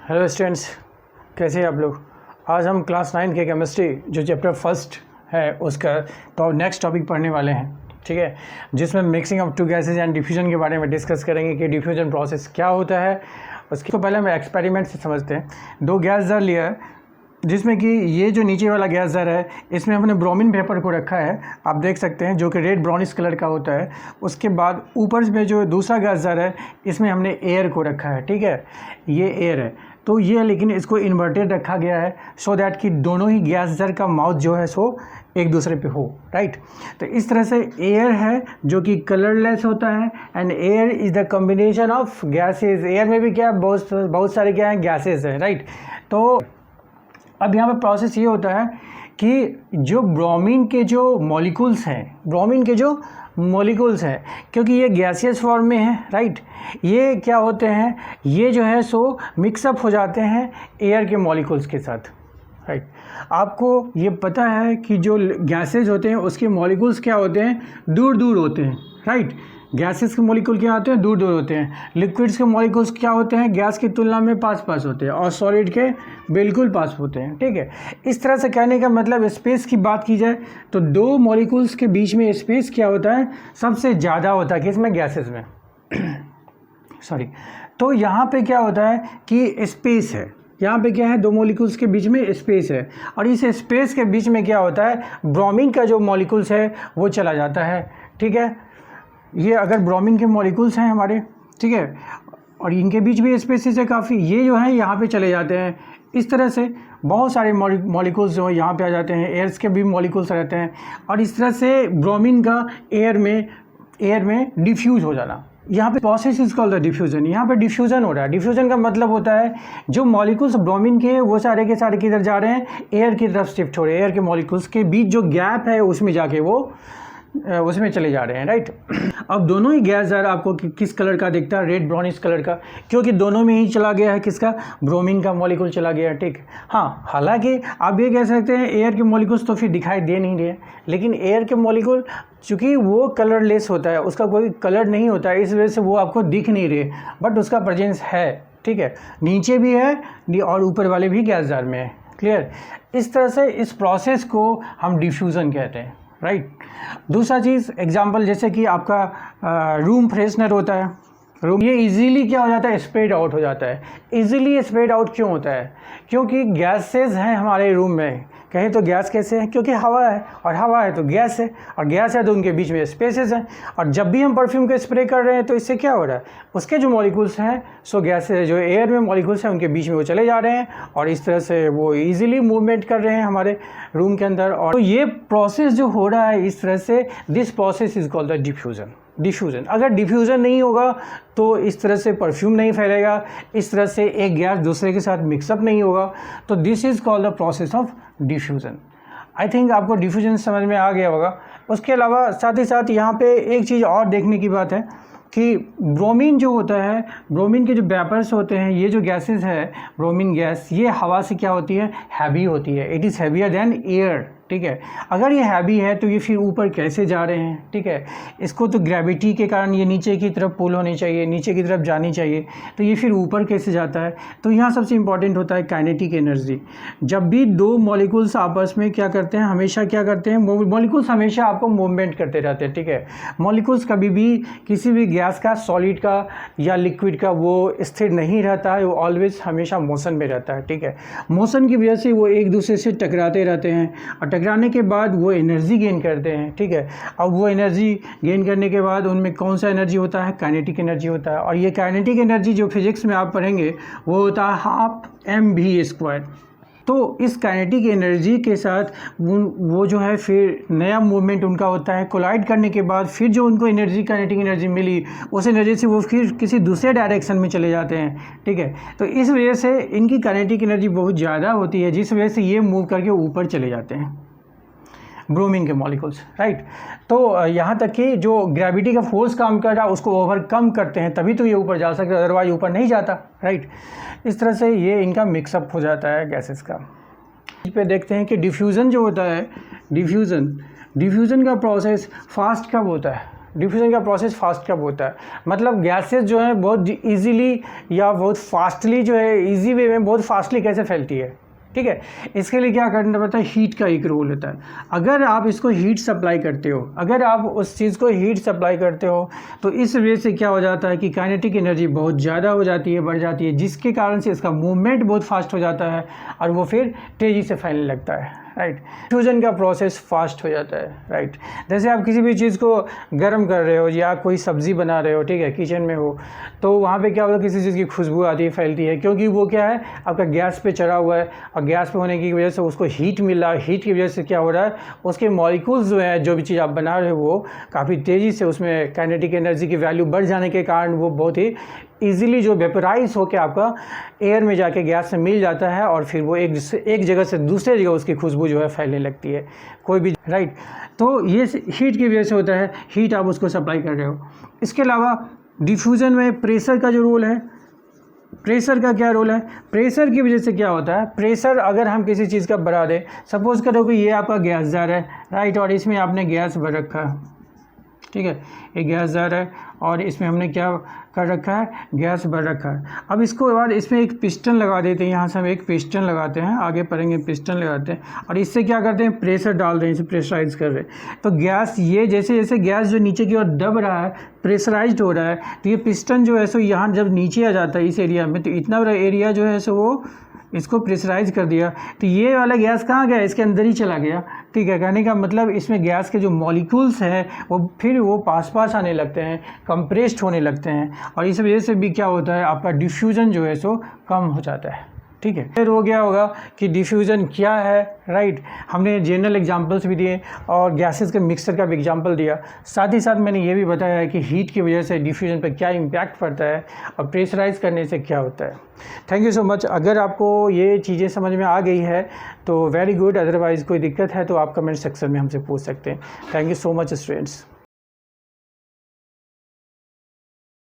Hello students, कैसे हैं आप लोग। आज हम क्लास 9 के केमिस्ट्री जो चैप्टर फर्स्ट है उसका तो नेक्स्ट टॉपिक पढ़ने वाले हैं, ठीक है, जिसमें mixing of to gases and diffusion के बारे में डिस्कस करेंगे कि डिफ्यूजन प्रोसेस क्या होता है। उसके तो पहले हम एक्सपेरिमेंट से समझते हैं। दो गैस जार लिया है जिसमें कि ये जो नीचे वाला गैस जार है इसमें हमने ब्रोमीन वेपर को रखा है, आप देख सकते हैं, जो कि रेड ब्राउनिश कलर का होता है। उसके बाद ऊपर में जो दूसरा गैस जार है इसमें हमने एयर को रखा है, ठीक है, ये एयर है। तो ये लेकिन इसको इन्वर्टेड रखा गया है सो दैट कि दोनों ही गैस जार का माउथ जो है सो एक दूसरे पे हो, राइट। तो इस तरह से एयर है जो कि कलरलेस होता है and air is the combination of gases. Air में भी क्या बहुत सारे क्या हैं, गैसेज हैं, राइट। तो अब यहाँ पर प्रोसेस ये होता है कि जो ब्रोमीन के जो मॉलिक्यूल्स हैं, क्योंकि ये गैसियस फॉर्म में है, राइट, ये क्या होते हैं, ये जो है सो मिक्सअप हो जाते हैं एयर के मॉलिक्यूल्स के साथ, राइट। आपको ये पता है कि जो गैसेज होते हैं उसके मॉलिक्यूल्स क्या होते हैं, दूर दूर होते हैं, राइट। गैसेस के मॉलिक्यूल क्या होते हैं, दूर दूर होते हैं। लिक्विड्स के मॉलिक्यूल्स क्या होते हैं, गैस की तुलना में पास पास होते हैं और सॉलिड के बिल्कुल पास होते हैं, ठीक है। इस तरह से कहने का मतलब स्पेस की बात की जाए तो दो मॉलिक्यूल्स के बीच में स्पेस क्या होता है, सबसे ज़्यादा होता है किसमें, गैसेस में सॉरी। तो यहाँ पे क्या होता है कि स्पेस है, यहाँ पे क्या है, दो मॉलिक्यूल्स के बीच में स्पेस है और इस स्पेस के बीच में क्या होता है, ब्रोमीन का जो मॉलिक्यूल्स है वो चला जाता है, ठीक है। ये अगर ब्रोमीन के मॉलिक्यूल्स हैं हमारे, ठीक है, और इनके बीच भी स्पेसेस है काफ़ी, ये जो है यहाँ पे चले जाते हैं। इस तरह से बहुत सारे मॉलिक्यूल्स जो है यहाँ पे आ जाते हैं, एयर्स के भी मॉलिक्यूल्स रहते हैं और इस तरह से ब्रोमीन का एयर में डिफ्यूज़ हो जाना। यहाँ पे process is called the diffusion. यहाँ पे डिफ्यूज़न हो रहा है। डिफ्यूज़न का मतलब होता है जो मॉलिक्यूल्स ब्रोमीन के हैं वो सारे के सारे किधर जा रहे हैं, एयर की तरफ शिफ्ट हो रहे हैं। एयर के मॉलिक्यूल्स के बीच जो गैप है उसमें जाके वो उसमें चले जा रहे हैं, राइट। अब दोनों ही गैस जार आपको किस कलर का दिखता है, रेड ब्राउनिश कलर का, क्योंकि दोनों में ही चला गया है किसका, ब्रोमीन का मॉलिक्यूल चला गया है, ठीक। हाँ, हालांकि आप ये कह सकते हैं एयर के मॉलिक्यूल्स तो फिर दिखाई दे नहीं रहे, लेकिन एयर के मॉलिक्यूल चूँकि वो कलरलेस होता है, उसका कोई कलर नहीं होता है, इस वजह से वो आपको दिख नहीं रहे, बट उसका प्रेजेंस है, ठीक है। नीचे भी है और ऊपर वाले भी गैस जार में है, क्लियर। इस तरह से इस प्रोसेस को हम डिफ्यूज़न कहते हैं, राइट। दूसरा चीज़ एग्जांपल, जैसे कि आपका रूम फ्रेशनर होता है, रूम ये इजीली क्या हो जाता है, स्प्रेड आउट हो जाता है। इजीली स्प्रेड आउट क्यों होता है, क्योंकि गैसेज हैं हमारे रूम में। कहें तो गैस कैसे है, क्योंकि हवा है और हवा है तो गैस है और गैस है तो उनके बीच में स्पेसेस हैं। और जब भी हम परफ्यूम का स्प्रे कर रहे हैं तो इससे क्या हो रहा है, उसके जो मॉलिक्यूल्स हैं सो गैसेज जो एयर में मॉलिक्यूल्स हैं उनके बीच में वो चले जा रहे हैं और इस तरह से वो इजीली मूवमेंट कर रहे हैं हमारे रूम के अंदर। और तो ये प्रोसेस जो हो रहा है इस तरह से, this process is called the diffusion. अगर डिफ्यूज़न नहीं होगा तो इस तरह से परफ्यूम नहीं फैलेगा, इस तरह से एक गैस दूसरे के साथ मिक्सअप नहीं होगा। तो this is called the process of diffusion. I think आपको डिफ्यूज़न समझ में आ गया होगा। उसके अलावा साथ ही साथ यहाँ पे एक चीज़ और देखने की बात है कि ब्रोमीन जो होता है, ब्रोमीन के जो वेपर्स होते हैं, ये जो गैसेस है ब्रोमीन गैस, ये हवा से क्या होती है, हैवी होती है। It is heavier than air, ठीक है। अगर ये हैवी है तो ये फिर ऊपर कैसे जा रहे हैं, ठीक है। इसको तो ग्रेविटी के कारण ये नीचे की तरफ पुल होनी चाहिए, नीचे की तरफ जानी चाहिए, तो ये फिर ऊपर कैसे जाता है। तो यहाँ सबसे इंपॉर्टेंट होता है काइनेटिक एनर्जी। जब भी दो मॉलिक्यूल्स आपस में क्या करते हैं, हमेशा क्या करते हैं, मॉलिक्यूल्स हमेशा आपको मूवमेंट करते रहते हैं, ठीक है। मॉलिक्यूल्स कभी भी किसी भी गैस का, सॉलिड का या लिक्विड का वो स्थिर नहीं रहता है, वो ऑलवेज हमेशा मोशन में रहता है, ठीक है। मोशन की वजह से वो एक दूसरे से टकराते रहते हैं और टकराने के बाद वो एनर्जी गेन करते हैं, ठीक है। अब वो एनर्जी गेन करने के बाद उनमें कौन सा एनर्जी होता है, काइनेटिक एनर्जी होता है। और ये काइनेटिक एनर्जी जो फिजिक्स में आप पढ़ेंगे वो होता है 12mv²। तो इस काइनेटिक एनर्जी के साथ वो जो है फिर नया मूवमेंट उनका होता है। कोलाइड करने के बाद फिर जो उनको एनर्जी, काइनेटिक एनर्जी मिली, उस एनर्जी से वो फिर किसी दूसरे डायरेक्शन में चले जाते हैं, ठीक है। तो इस वजह से इनकी काइनेटिक एनर्जी बहुत ज़्यादा होती है, जिस वजह से ये मूव करके ऊपर चले जाते हैं ब्रोमीन के मॉलिक्यूल्स, राइट। तो यहाँ तक कि जो ग्रेविटी का फोर्स काम कर रहा है उसको ओवरकम करते हैं, तभी तो ये ऊपर जा सकते, अदरवाइज ऊपर नहीं जाता, राइट। इस तरह से ये इनका मिक्सअप हो जाता है गैसेस का। इस पे देखते हैं कि डिफ्यूज़न जो होता है, डिफ्यूज़न का प्रोसेस फास्ट कब होता है, डिफ्यूज़न का प्रोसेस फास्ट कब होता है, मतलब गैसेस जो है बहुत ईजीली या बहुत फास्टली जो है ईजी वे में बहुत फास्टली कैसे फैलती है, ठीक है। इसके लिए क्या करना पड़ता है, हीट का एक रोल होता है। अगर आप इसको हीट सप्लाई करते हो, अगर आप उस चीज़ को हीट सप्लाई करते हो तो इस वजह से क्या हो जाता है कि काइनेटिक एनर्जी बहुत ज़्यादा हो जाती है, बढ़ जाती है, जिसके कारण से इसका मूवमेंट बहुत फास्ट हो जाता है और वो फिर तेज़ी से फैलने लगता है, राइट। फ्यूजन का प्रोसेस फास्ट हो जाता है, राइट। जैसे आप किसी भी चीज़ को गर्म कर रहे हो या कोई सब्ज़ी बना रहे हो, ठीक है, किचन में हो, तो वहाँ पे क्या होता है, किसी चीज़ की खुशबू आती है, फैलती है, क्योंकि वो क्या है, आपका गैस पे चढ़ा हुआ है और गैस पे होने की वजह से उसको हीट मिल रहा है। हीट की वजह से क्या हो रहा है, उसके मॉलिक्यूल्स जो है, जो भी चीज़ आप बना रहे हो वो काफ़ी तेज़ी से उसमें काइनेटिक एनर्जी की वैल्यू बढ़ जाने के कारण वो बहुत ही ईजिली जो वेपराइज होकर आपका एयर में जाके गैस से मिल जाता है और फिर वो एक जगह से दूसरे जगह उसकी खुशबू जो है फैलने लगती है कोई भी, राइट। तो ये हीट की वजह से होता है, हीट आप उसको सप्लाई कर रहे हो। इसके अलावा डिफ्यूज़न में प्रेशर का जो रोल है, प्रेशर का क्या रोल है, प्रेशर की वजह से क्या होता है, प्रेशर अगर हम किसी चीज़ का बढ़ा दें, सपोज़ करो कि ये आपका गैस जार है, राइट, और इसमें आपने गैस भर रखा है, ठीक है, ये गैस जार है और इसमें हमने क्या कर रखा है, गैस भर रखा है। अब इसको बाद इसमें एक पिस्टन लगा देते हैं, यहाँ से हम एक पिस्टन लगाते हैं, आगे पढ़ेंगे, पिस्टन लगाते हैं और इससे क्या करते हैं, प्रेशर डाल रहे हैं, इसे प्रेशराइज कर रहे हैं। तो गैस ये जैसे जैसे गैस जो नीचे की ओर दब रहा है, प्रेशराइज्ड हो रहा है, तो ये पिस्टन जो है सो यहाँ जब नीचे आ जाता है इस एरिया में, तो इतना बड़ा एरिया जो है सो वो इसको प्रेशराइज कर दिया, तो ये वाला गैस कहाँ गया, इसके अंदर ही चला गया, ठीक है। कहने का मतलब इसमें गैस के जो मॉलिक्यूल्स हैं वो फिर वो पास आने लगते हैं, कंप्रेस्ड होने लगते हैं और इस वजह से भी क्या होता है, आपका डिफ्यूज़न जो है सो कम हो जाता है, ठीक है। फिर हो गया होगा कि डिफ्यूज़न क्या है, राइट। हमने जनरल एग्जांपल्स भी दिए और गैसेस के मिक्सचर का भी एग्जांपल दिया, साथ ही साथ मैंने ये भी बताया है कि हीट की वजह से डिफ्यूज़न पर क्या इम्पैक्ट पड़ता है और प्रेशराइज करने से क्या होता है। Thank you so much. अगर आपको ये चीज़ें समझ में आ गई है तो वेरी गुड, अदरवाइज़ कोई दिक्कत है तो आप कमेंट सेक्शन में हमसे पूछ सकते हैं। Thank you so much students.